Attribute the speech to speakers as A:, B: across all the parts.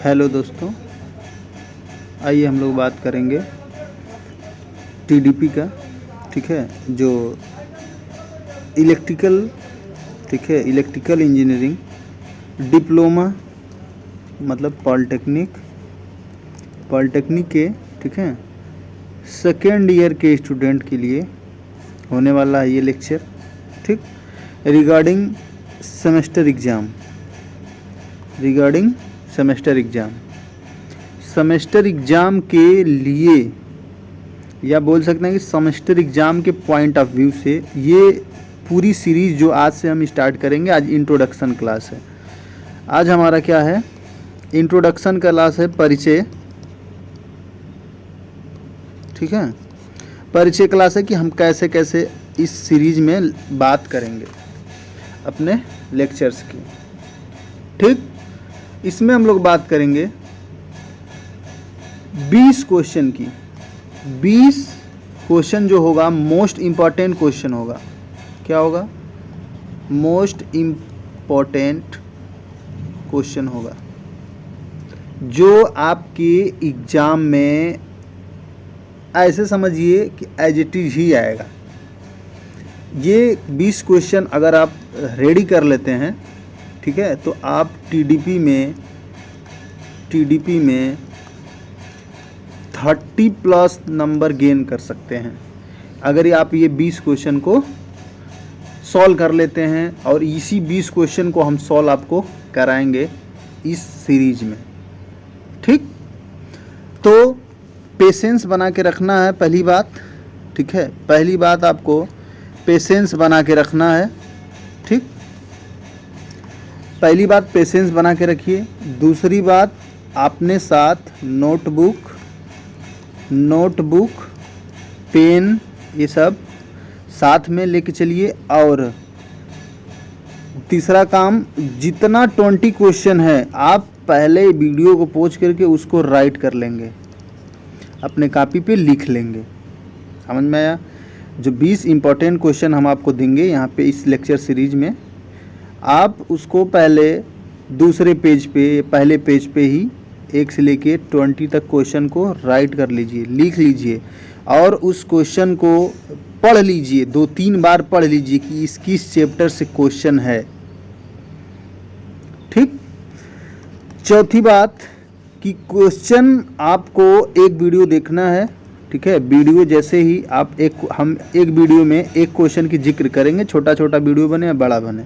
A: Hello दोस्तों, आइए हम लोग बात करेंगे टीडीपी का। ठीक है, जो इलेक्ट्रिकल, ठीक है, इलेक्ट्रिकल इंजीनियरिंग डिप्लोमा मतलब पॉलिटेक्निक के, ठीक है, सेकेंड ईयर के स्टूडेंट के लिए होने वाला है ये लेक्चर। ठीक, रिगार्डिंग सेमेस्टर एग्ज़ाम के लिए, या बोल सकते हैं कि सेमेस्टर एग्ज़ाम के पॉइंट ऑफ व्यू से ये पूरी सीरीज़ जो आज से हम स्टार्ट करेंगे, आज इंट्रोडक्शन क्लास है। आज हमारा क्या है, इंट्रोडक्शन क्लास है, परिचय। ठीक है, परिचय क्लास है कि हम कैसे कैसे इस सीरीज़ में बात करेंगे अपने लेक्चर्स की। ठीक, इसमें हम लोग बात करेंगे 20 क्वेश्चन की। 20 क्वेश्चन जो होगा मोस्ट इम्पॉर्टेंट क्वेश्चन होगा। क्या होगा? मोस्ट इम्पॉर्टेंट क्वेश्चन होगा जो आपके एग्ज़ाम में ऐसे समझिए कि एज इट इज़ ही आएगा। ये 20 क्वेश्चन अगर आप रेडी कर लेते हैं, ठीक है, तो आप टीडीपी में 30+ नंबर गेन कर सकते हैं अगर आप ये 20 क्वेश्चन को सॉल्व कर लेते हैं। और इसी 20 क्वेश्चन को हम सॉल्व आपको कराएंगे इस सीरीज में। ठीक, तो पेशेंस बना के रखना है पहली बात। ठीक है, पहली बात आपको पेशेंस बना के रखना है। ठीक, पहली बात पेशेंस बना के रखिए। दूसरी बात, आपने साथ नोटबुक पेन ये सब साथ में लेके चलिए। और तीसरा काम, जितना 20 क्वेश्चन है आप पहले वीडियो को पॉज करके उसको राइट कर लेंगे, अपने कॉपी पे लिख लेंगे। समझ में आया? जो 20 इम्पोर्टेंट क्वेश्चन हम आपको देंगे यहाँ पे इस लेक्चर सीरीज में, आप उसको पहले दूसरे पेज पे, पहले पेज पे ही 1 से लेके 20 तक क्वेश्चन को राइट कर लीजिए, लिख लीजिए। और उस क्वेश्चन को पढ़ लीजिए, 2-3 बार पढ़ लीजिए कि इस किस चैप्टर से क्वेश्चन है। ठीक, चौथी बात कि क्वेश्चन आपको एक वीडियो देखना है। ठीक है, वीडियो जैसे ही आप हम एक वीडियो में एक क्वेश्चन की जिक्र करेंगे, छोटा छोटा वीडियो बने या बड़ा बने,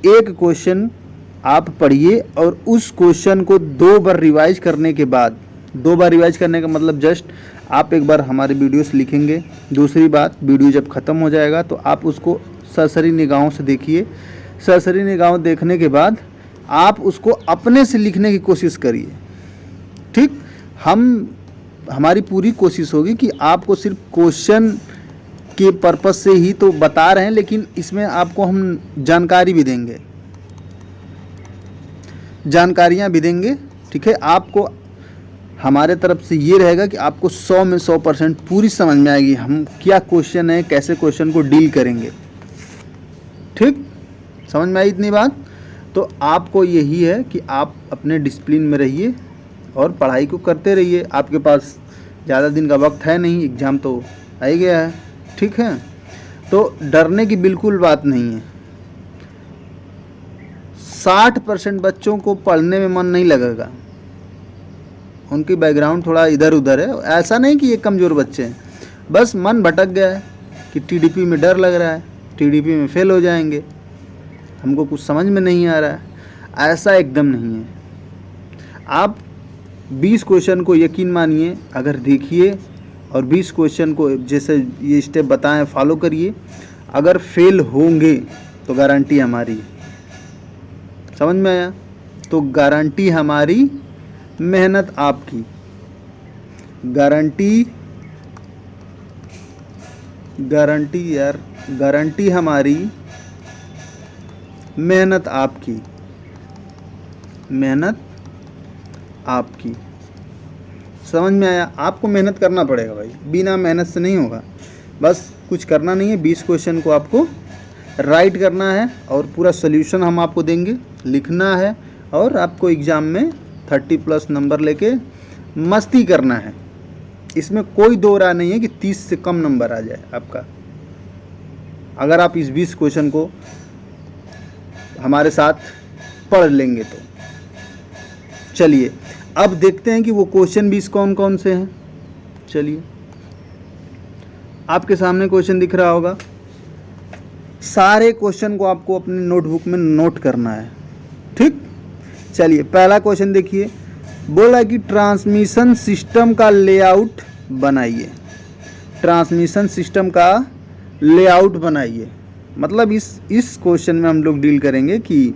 A: एक क्वेश्चन आप पढ़िए और उस क्वेश्चन को 2 बार रिवाइज करने के बाद, 2 बार रिवाइज करने का मतलब जस्ट आप एक बार हमारे वीडियोस लिखेंगे। दूसरी बात, वीडियो जब ख़त्म हो जाएगा तो आप उसको सरसरी निगाहों से देखिए। सरसरी निगाहों देखने के बाद आप उसको अपने से लिखने की कोशिश करिए। ठीक, हमारी पूरी कोशिश होगी कि आपको सिर्फ क्वेश्चन के पर्पस से ही तो बता रहे हैं, लेकिन इसमें आपको हम जानकारियाँ भी देंगे। ठीक है, आपको हमारे तरफ से ये रहेगा कि आपको 100 में 100% पूरी समझ में आएगी हम क्या क्वेश्चन है, कैसे क्वेश्चन को डील करेंगे। ठीक, समझ में आई इतनी बात? तो आपको यही है कि आप अपने डिसिप्लिन में रहिए और पढ़ाई को करते रहिए। आपके पास ज़्यादा दिन का वक्त है नहीं, एग्ज़ाम तो आ ही गया है। ठीक है, तो डरने की बिल्कुल बात नहीं है। 60% बच्चों को पढ़ने में मन नहीं लगेगा, उनकी बैकग्राउंड थोड़ा इधर उधर है। ऐसा नहीं कि ये कमज़ोर बच्चे हैं, बस मन भटक गया है कि टीडीपी में डर लग रहा है, टीडीपी में फेल हो जाएंगे, हमको कुछ समझ में नहीं आ रहा है। ऐसा एकदम नहीं है। आप 20 क्वेश्चन को यकीन मानिए, अगर देखिए और 20 क्वेश्चन को जैसे ये स्टेप बताएं फॉलो करिए, अगर फेल होंगे तो गारंटी हमारी है। समझ में आया? तो गारंटी हमारी, मेहनत आपकी। गारंटी हमारी, मेहनत आपकी। समझ में आया? आपको मेहनत करना पड़ेगा भाई, बिना मेहनत से नहीं होगा। बस कुछ करना नहीं है, 20 क्वेश्चन को आपको राइट करना है और पूरा सॉल्यूशन हम आपको देंगे, लिखना है और आपको एग्ज़ाम में 30+ नंबर लेके मस्ती करना है। इसमें कोई दो राय नहीं है कि 30 से कम नंबर आ जाए आपका, अगर आप इस 20 क्वेश्चन को हमारे साथ पढ़ लेंगे तो। चलिए अब देखते हैं कि वो क्वेश्चन 20 कौन कौन से हैं। चलिए आपके सामने क्वेश्चन दिख रहा होगा, सारे क्वेश्चन को आपको अपने नोटबुक में नोट करना है, ठीक। चलिए पहला क्वेश्चन देखिए, बोला कि ट्रांसमिशन सिस्टम का लेआउट बनाइए। ट्रांसमिशन सिस्टम का लेआउट बनाइए, मतलब इस क्वेश्चन में हम लोग डील करेंगे कि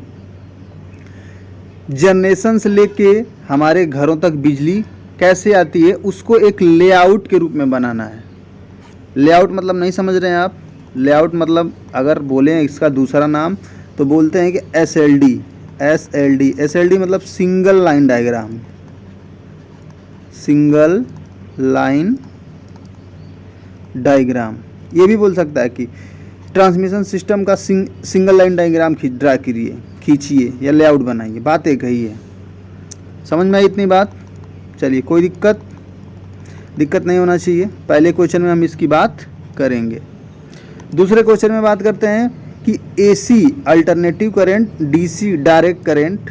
A: जनरेशन से लेके हमारे घरों तक बिजली कैसे आती है, उसको एक लेआउट के रूप में बनाना है। लेआउट मतलब नहीं समझ रहे हैं आप? लेआउट मतलब अगर बोलें इसका दूसरा नाम तो बोलते हैं कि SLD। SLD मतलब single line diagram, single line diagram. ये भी बोल सकता है कि ट्रांसमिशन सिस्टम का सिंगल लाइन डायग्राम ड्रा करिए, खींचिए या लेआउट बनाइए, बात एक ही है। समझ में आई इतनी बात? चलिए कोई दिक्कत नहीं होना चाहिए। पहले क्वेश्चन में हम इसकी बात करेंगे। दूसरे क्वेश्चन में बात करते हैं कि AC alternative current, DC direct current,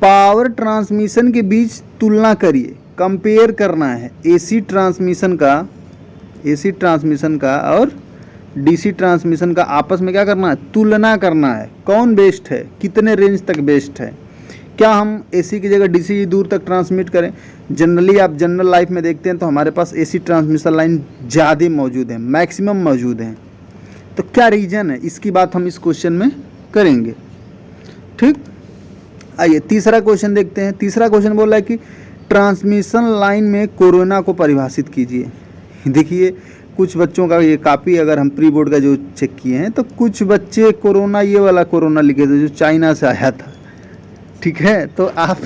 A: power transmission के बीच तुलना करिए, कंपेयर करना है। AC ट्रांसमिशन का और DC ट्रांसमिशन का आपस में क्या करना है? तुलना करना है। कौन बेस्ट है, कितने रेंज तक बेस्ट है, क्या हम AC की जगह DC दूर तक ट्रांसमिट करें। जनरली आप जनरल लाइफ में देखते हैं तो हमारे पास AC ट्रांसमिशन लाइन ज़्यादा मौजूद है, मैक्सिमम मौजूद हैं। तो क्या रीज़न है, इसकी बात हम इस क्वेश्चन में करेंगे, ठीक। आइए तीसरा क्वेश्चन देखते हैं। तीसरा क्वेश्चन बोल रहा है कि ट्रांसमिशन लाइन में कोरोना को परिभाषित कीजिए। देखिए कुछ बच्चों का ये कापी अगर हम प्री बोर्ड का जो चेक किए हैं तो कुछ बच्चे कोरोना, ये वाला कोरोना लिखे थे जो चाइना से आया था, ठीक है। तो आप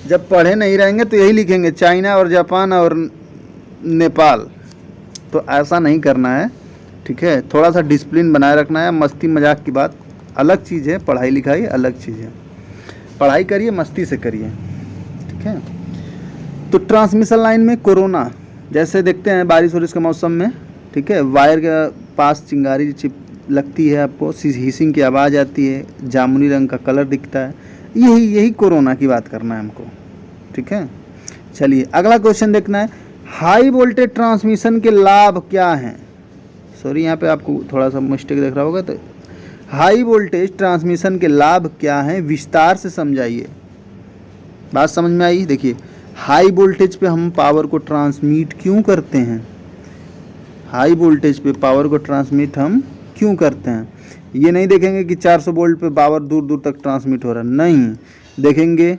A: जब पढ़े नहीं रहेंगे तो यही लिखेंगे चाइना और जापान और नेपाल। तो ऐसा नहीं करना है, ठीक है। थोड़ा सा डिसिप्लिन बनाए रखना है। मस्ती मजाक की बात अलग चीज़ है, पढ़ाई लिखाई अलग चीज़ है। पढ़ाई करिए, मस्ती से करिए, ठीक है। तो ट्रांसमिशन लाइन में कोरोना जैसे देखते हैं बारिश वारिश के मौसम में, ठीक है, वायर के पास चिंगारी चिप लगती है, आपको हिसिंग की आवाज़ आती है, जामुनी रंग का कलर दिखता है, यही कोरोना की बात करना है हमको, ठीक है। चलिए अगला क्वेश्चन देखना है, हाई वोल्टेज ट्रांसमिशन के लाभ क्या हैं। सॉरी यहाँ पे आपको थोड़ा सा मिस्टेक दिख रहा होगा। तो हाई वोल्टेज ट्रांसमिशन के लाभ क्या हैं, विस्तार से समझाइए। बात समझ में आई? देखिए हाई वोल्टेज पे हम पावर को ट्रांसमिट क्यों करते हैं, हाई वोल्टेज पे पावर को ट्रांसमिट हम क्यों करते हैं। ये नहीं देखेंगे कि 400 वोल्ट पे पावर दूर दूर तक ट्रांसमिट हो रहा है, नहीं देखेंगे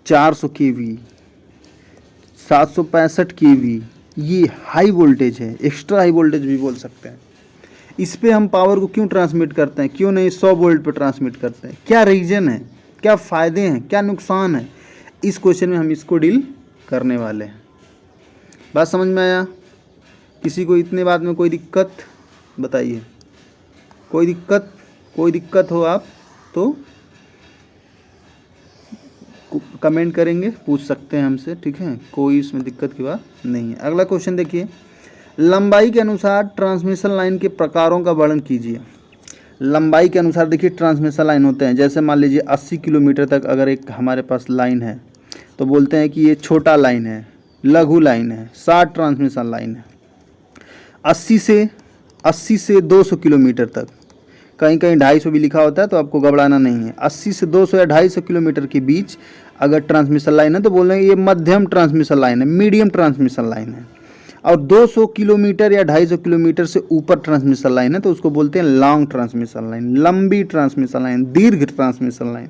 A: 400 kV, 765 kV, ये हाई वोल्टेज है, एक्स्ट्रा हाई वोल्टेज भी बोल सकते हैं। इस पे हम पावर को क्यों ट्रांसमिट करते हैं, क्यों नहीं 100 वोल्ट पे ट्रांसमिट करते हैं, क्या रीज़न है, क्या फ़ायदे हैं, क्या नुकसान है, इस क्वेश्चन में हम इसको डील करने वाले हैं। बात समझ में आया? किसी को इतने बात में कोई दिक्कत बताइए। कोई दिक्कत हो आप तो कमेंट करेंगे, पूछ सकते हैं हमसे, ठीक है, कोई इसमें दिक्कत की बात नहीं है। अगला क्वेश्चन देखिए, लंबाई के अनुसार ट्रांसमिशन लाइन के प्रकारों का वर्णन कीजिए। लंबाई के अनुसार देखिए ट्रांसमिशन लाइन होते हैं, जैसे मान लीजिए 80 किलोमीटर तक अगर एक हमारे पास लाइन है तो बोलते हैं कि ये छोटा लाइन है, लघु लाइन है, शॉर्ट ट्रांसमिशन लाइन है। 80 से 200 किलोमीटर तक, कहीं कहीं 250 भी लिखा होता है तो आपको घबराना नहीं है। 80 से 200 या 250 किलोमीटर के बीच अगर ट्रांसमिशन लाइन है तो बोल रहे हैं ये मध्यम ट्रांसमिशन लाइन है, मीडियम ट्रांसमिशन लाइन है। और 200 किलोमीटर या 250 किलोमीटर से ऊपर ट्रांसमिशन लाइन है तो उसको बोलते हैं लॉन्ग ट्रांसमिशन लाइन, लंबी ट्रांसमिशन लाइन, दीर्घ ट्रांसमिशन लाइन।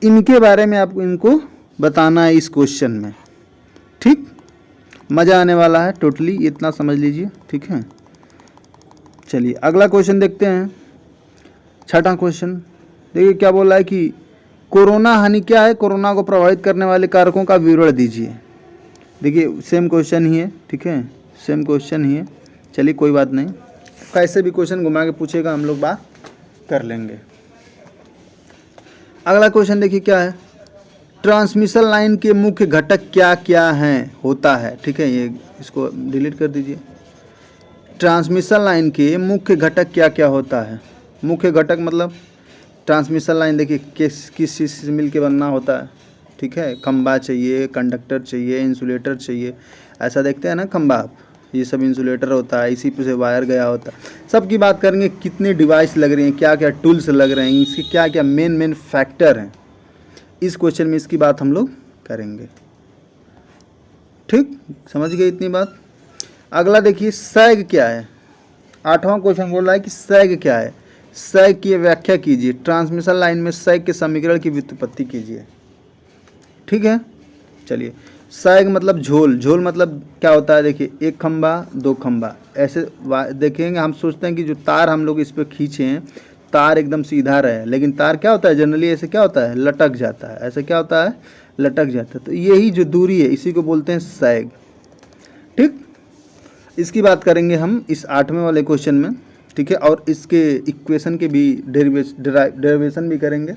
A: इनके बारे में आपको इनको बताना है इस क्वेश्चन में, ठीक। मज़ा आने वाला है, टोटली इतना समझ लीजिए, ठीक है। चलिए अगला क्वेश्चन देखते हैं, छठा क्वेश्चन। देखिए क्या बोल रहा है कि कोरोना हानि क्या है, कोरोना को प्रभावित करने वाले कारकों का विवरण दीजिए। देखिए सेम क्वेश्चन ही है, ठीक है, सेम क्वेश्चन ही है। चलिए कोई बात नहीं, कैसे भी क्वेश्चन घुमा के पूछेगा हम लोग बात कर लेंगे। अगला क्वेश्चन देखिए क्या है, ट्रांसमिशन लाइन के मुख्य घटक क्या क्या हैं होता है, ठीक है, ये इसको डिलीट कर दीजिए। ट्रांसमिशन लाइन के मुख्य घटक क्या क्या होता है। मुख्य घटक मतलब ट्रांसमिशन लाइन देखिए किस चीज़ से मिल के बनना होता है, ठीक है, खंबा चाहिए, कंडक्टर चाहिए, इंसुलेटर चाहिए, ऐसा देखते हैं ना खंबा, ये सब इंसुलेटर होता है, इसी पे से वायर गया होता है। सब की बात करेंगे, कितने डिवाइस लग रही हैं, क्या क्या टूल्स लग रहे हैं, इसके क्या क्या मेन फैक्टर हैं, इस क्वेश्चन में इसकी बात हम लोग करेंगे। ठीक, समझ गए इतनी बात। अगला देखिए सैग क्या है। 8वां क्वेश्चन बोल रहा है कि सैग क्या है, सैग की व्याख्या कीजिए। ट्रांसमिशन लाइन में सैग के समीकरण की व्युत्पत्ति कीजिए। ठीक है, चलिए। सैग मतलब झोल, झोल मतलब क्या होता है, देखिए एक खंबा दो खंबा ऐसे देखेंगे। हम सोचते हैं कि जो तार हम लोग इस पर खींचे हैं, तार एकदम सीधा रहे, लेकिन तार क्या होता है जनरली ऐसे क्या होता है, लटक जाता है, ऐसे क्या होता है, लटक जाता है। तो यही जो दूरी है इसी को बोलते हैं सैग। ठीक, इसकी बात करेंगे हम इस 8वें वाले क्वेश्चन में, ठीक है, और इसके इक्वेशन के भी डेरिवेशन भी करेंगे,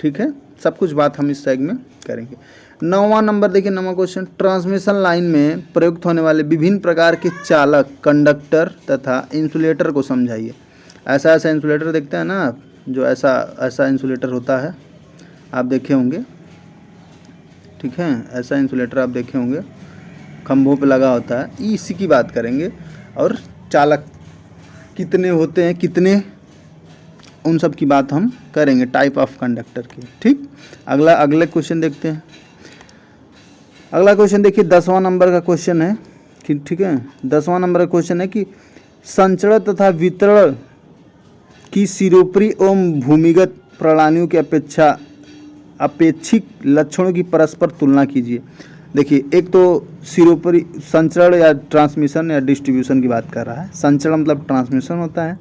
A: ठीक है, सब कुछ बात हम इस सैग में करेंगे। 9वां नंबर देखिए, 9वां क्वेश्चन, ट्रांसमिशन लाइन में प्रयुक्त होने वाले विभिन्न प्रकार के चालक, कंडक्टर तथा इंसुलेटर को समझाइए। ऐसा ऐसा इंसुलेटर देखते हैं ना आप, जो ऐसा इंसुलेटर होता है, आप देखे होंगे, ठीक है, ऐसा इंसुलेटर आप देखे होंगे, खंभों पे लगा होता है, इसी की बात करेंगे। और चालक कितने होते हैं, कितने, उन सब की बात हम करेंगे, टाइप ऑफ कंडक्टर की। ठीक, अगले क्वेश्चन देखते हैं। अगला क्वेश्चन देखिए 10वां नंबर का क्वेश्चन है कि, ठीक है, 10वां नंबर का क्वेश्चन है कि संचरण तथा वितरण की सिरोपरी एवं भूमिगत प्रणालियों की अपेक्षित लक्षणों की परस्पर तुलना कीजिए। देखिए एक तो सिरोपरी संचरण या ट्रांसमिशन या डिस्ट्रीब्यूशन की बात कर रहा है। संचरण मतलब ट्रांसमिशन होता है,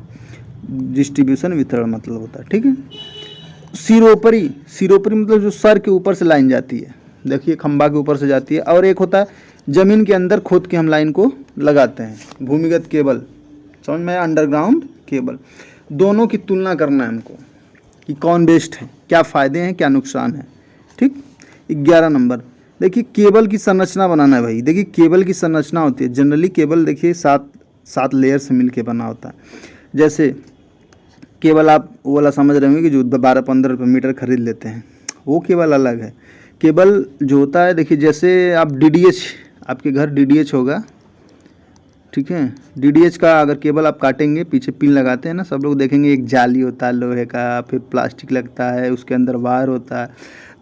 A: डिस्ट्रीब्यूशन वितरण मतलब होता है, ठीक है। सिरोपरी, सिरोपरी मतलब जो सर के ऊपर से लाइन जाती है, देखिए खंबा के ऊपर से जाती है, और एक होता है ज़मीन के अंदर खोद के हम लाइन को लगाते हैं, भूमिगत केबल, समझ में आया, अंडरग्राउंड केबल। दोनों की तुलना करना है हमको कि कौन बेस्ट है, क्या फ़ायदे हैं क्या नुकसान है। ठीक, 11 नंबर देखिए केबल की संरचना बनाना है भाई। देखिए केबल की संरचना होती है, जनरली केबल देखिए 7 लेयर से मिलके बना होता है। जैसे केबल आप वो वाला समझ रहे होंगे कि जो 12-15 रुपये मीटर खरीद लेते हैं, वो केबल अलग है। केबल जो होता है देखिए, जैसे आप DDH, आपके घर DDH होगा, ठीक है, DDH का अगर केबल आप काटेंगे, पीछे पिन लगाते हैं ना, सब लोग देखेंगे एक जाली होता है लोहे का, फिर प्लास्टिक लगता है, उसके अंदर वायर होता है।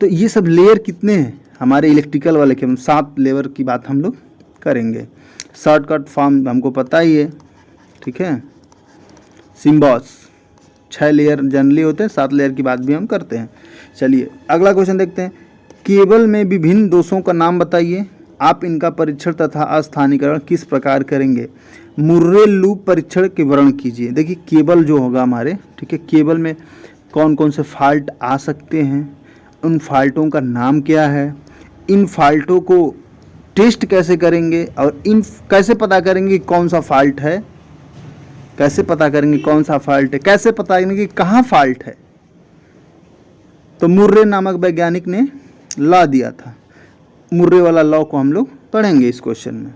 A: तो ये सब लेयर कितने हैं हमारे इलेक्ट्रिकल वाले केबल, 7 लेयर की बात हम लोग करेंगे। शॉर्टकट फॉर्म हमको पता ही है, ठीक है, सिम्बॉस 6 लेयर जनरली होते हैं, 7 लेयर की बात भी हम करते हैं। चलिए अगला क्वेश्चन देखते हैं। केबल में विभिन्न दोषों का नाम बताइए, आप इनका परीक्षण तथा अस्थानीकरण किस प्रकार करेंगे। मुर्रे लूप परीक्षण के वर्णन कीजिए। देखिए केबल जो होगा हमारे, ठीक है, केबल में कौन कौन से फॉल्ट आ सकते हैं, उन फॉल्टों का नाम क्या है, इन फॉल्टों को टेस्ट कैसे करेंगे, और इन कैसे पता करेंगे कौन सा फॉल्ट है, कैसे पता करेंगे कौन सा फॉल्ट है, कैसे पता करेंगे कहाँ फॉल्ट है। तो मुर्रे नामक वैज्ञानिक ने लॉ दिया था, मुर्रे वाला लॉ को हम लोग पढ़ेंगे इस क्वेश्चन में।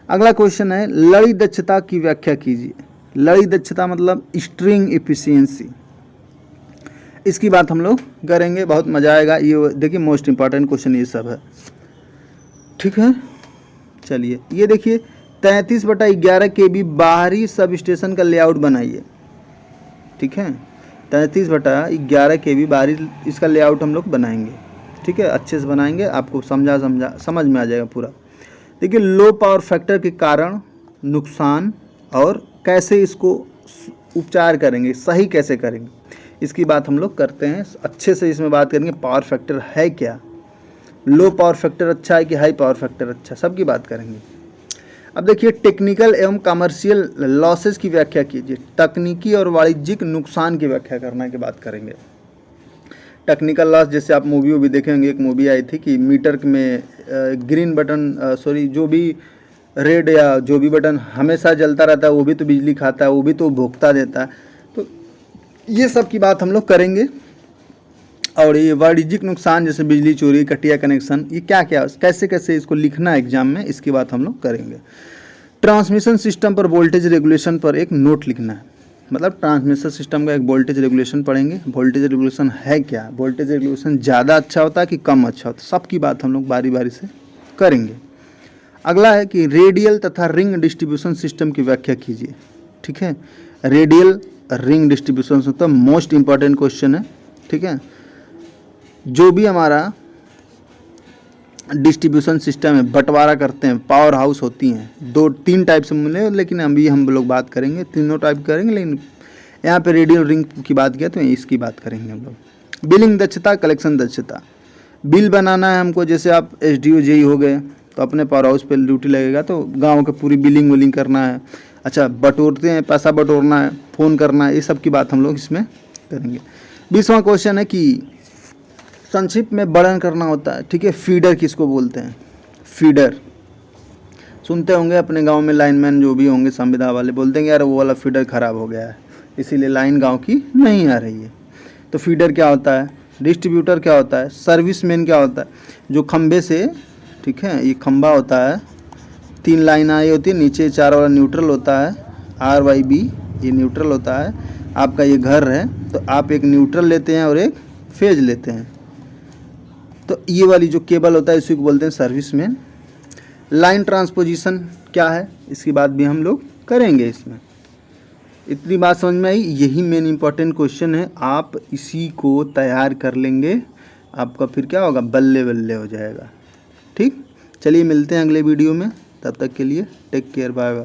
A: अगला क्वेश्चन है लड़ी दक्षता की व्याख्या कीजिए। लड़ी दक्षता मतलब स्ट्रिंग एफिशिएंसी, इसकी बात हम लोग करेंगे, बहुत मज़ा आएगा। ये देखिए मोस्ट इम्पॉर्टेंट क्वेश्चन ये सब है, ठीक है। चलिए ये देखिए 33/11 KB बाहरी सब स्टेशन का लेआउट बनाइए, ठीक है, 33/11 KB बाहरी इसका लेआउट हम लोग बनाएंगे, ठीक है, अच्छे से बनाएंगे, आपको समझ में आ जाएगा पूरा। देखिए लो पावर फैक्टर के कारण, नुकसान, और कैसे इसको उपचार करेंगे, सही कैसे करेंगे, इसकी बात हम लोग करते हैं, अच्छे से इसमें बात करेंगे। पावर फैक्टर है क्या, लो पावर फैक्टर अच्छा है कि हाई पावर फैक्टर अच्छा, सब की बात करेंगे। अब देखिए टेक्निकल एवं कमर्शियल लॉसेस की व्याख्या कीजिए। तकनीकी और वाणिज्यिक नुकसान की व्याख्या करने की बात करेंगे। टेक्निकल लॉस जैसे आप मूवी भी देखेंगे, एक मूवी आई थी कि मीटर में ग्रीन बटन, जो भी रेड या जो भी बटन हमेशा जलता रहता है, वो भी तो बिजली खाता है, वो भी तो उपभोक्ता देता है। तो ये सब की बात हम लोग करेंगे। और ये वाणिज्यिक नुकसान जैसे बिजली चोरी, कटिया कनेक्शन, ये क्या क्या कैसे कैसे इसको लिखना है एग्जाम में, इसकी बात हम लोग करेंगे। ट्रांसमिशन सिस्टम पर वोल्टेज रेगुलेशन पर एक नोट लिखना है, मतलब ट्रांसमिशन सिस्टम का एक वोल्टेज रेगुलेशन पढ़ेंगे। वोल्टेज रेगुलेशन है क्या, वोल्टेज रेगुलेशन ज़्यादा अच्छा होता है कि कम अच्छा होता है, सबकी बात हम लोग बारी बारी से करेंगे। अगला है कि रेडियल तथा रिंग डिस्ट्रीब्यूशन सिस्टम की व्याख्या कीजिए। ठीक है, radial ring distribution system most important question है। ठीक है, जो भी हमारा डिस्ट्रीब्यूशन सिस्टम है, बंटवारा करते हैं, पावर हाउस होती हैं, 2-3 टाइप से मिले, लेकिन अभी हम लोग बात करेंगे तीनों टाइप करेंगे, लेकिन यहाँ पे रेडियल रिंग की बात किया तो इसकी बात करेंगे हम लोग। बिलिंग दक्षता, कलेक्शन दक्षता, बिल बनाना है हमको, जैसे आप SDO JE हो गए तो अपने पावर हाउस पे ड्यूटी लगेगा तो गाँव के पूरी बिलिंग विलिंग करना है। अच्छा, बटोरते हैं, पैसा बटोरना है, फ़ोन करना है, ये सब की बात हम लोग इसमें करेंगे। 20वां क्वेश्चन है कि संक्षिप्त में वर्णन करना होता है। ठीक है, फीडर किसको बोलते हैं, फीडर सुनते होंगे अपने गांव में, लाइनमैन जो भी होंगे संविदा वाले बोलते हैं यार वो वाला फीडर ख़राब हो गया है, इसीलिए लाइन गांव की नहीं आ रही है। तो फीडर क्या होता है, डिस्ट्रीब्यूटर क्या होता है, सर्विसमैन क्या होता है, जो खंबे से, ठीक है, ये खंबा होता है, 3 लाइन आई होती है, नीचे 4 वाला न्यूट्रल होता है, RYB ये न्यूट्रल होता है। आपका ये घर है तो आप एक न्यूट्रल लेते हैं और एक फेज लेते हैं, तो ये वाली जो केबल होता है इसी को बोलते हैं सर्विसमैन। लाइन ट्रांसपोजिशन क्या है, इसकी बात भी हम लोग करेंगे इसमें। इतनी बात समझ में आई, यही मेन इंपॉर्टेंट क्वेश्चन है, आप इसी को तैयार कर लेंगे, आपका फिर क्या होगा, बल्ले बल्ले हो जाएगा। ठीक, चलिए मिलते हैं अगले वीडियो में, तब तक के लिए टेक केयर, बाय बाय।